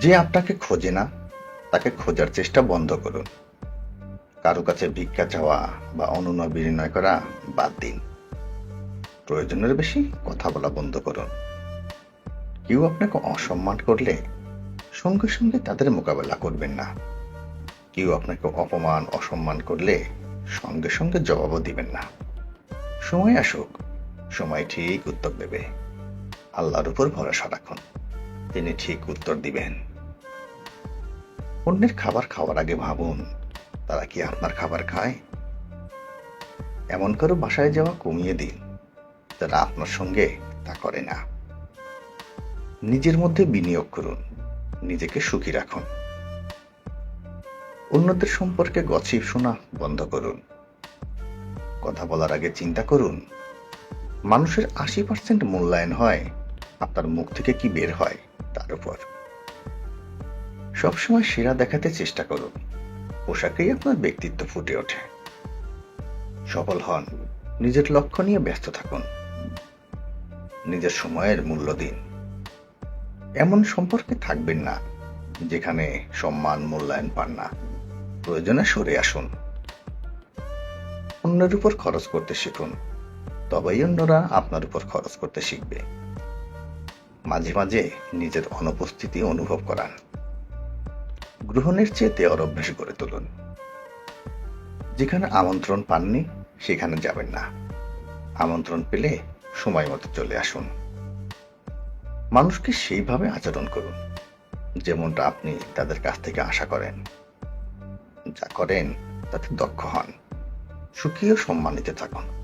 যে আপনাকে খোঁজে না তাকে খোঁজার চেষ্টা বন্ধ করুন। কারো কাছে ভিক্ষা চাওয়া বা অনুনয় বিনয় করা বাদ দিন। প্রয়োজনের বেশি কথা বলা বন্ধ করুন। কেউ আপনাকে অসম্মান করলে সঙ্গে সঙ্গে তাদের মোকাবেলা করবেন না। কেউ আপনাকে অপমান অসম্মান করলে সঙ্গে সঙ্গে জবাবও দিবেন না। সময় আসুক, সময় ঠিক উত্তর দেবে। আল্লাহর উপর ভরসা রাখুন, তিনি ঠিক উত্তর দিবেন। অন্যের খাবার খাওয়ার আগে ভাবুন, তারা কি আপনার খাবার খায়? এমন কারো বাসায় যাওয়া কমিয়ে দিন যারা আপনার সঙ্গে তা করে না। নিজের মধ্যে বিনিয়োগ করুন, নিজেকে সুখী রাখুন। অন্যদের সম্পর্কে গসিপ শোনা বন্ধ করুন। কথা বলার আগে চিন্তা করুন, মানুষের ৮০% মূল্যায়ন হয় আপনার মুখ থেকে কি বের হয় তার উপর। সবসময় সেরা দেখাতে চেষ্টা করুন, পোশাকেই আপনার ব্যক্তিত্ব ফুটে ওঠে। সফল হন, নিজের লক্ষ্য নিয়ে ব্যস্ত থাকুন। নিজের সময়ের মূল্য দিন। এমন সম্পর্কে থাকবেন না যেখানে সম্মান মূল্যায়ন পান না। প্রয়োজনে সরে আসুন। অন্যের উপর খরচ করতে শিখুন, তবেই অন্যরা আপনার উপর খরচ করতে শিখবে। মাঝে মাঝে নিজের অনুপস্থিতি অনুভব করান। গ্রহণের চেয়ে দেওয়ার অভ্যাস গড়ে তুলুন। যেখানে আমন্ত্রণ পাননি সেখানে যাবেন না। আমন্ত্রণ পেলে সময় মতো চলে আসুন। মানুষকে সেইভাবে আচরণ করুন যেমনটা আপনি তাদের কাছ থেকে আশা করেন। যা করেন তাতে দক্ষ হন, সুখী ও সম্মানিত থাকুন।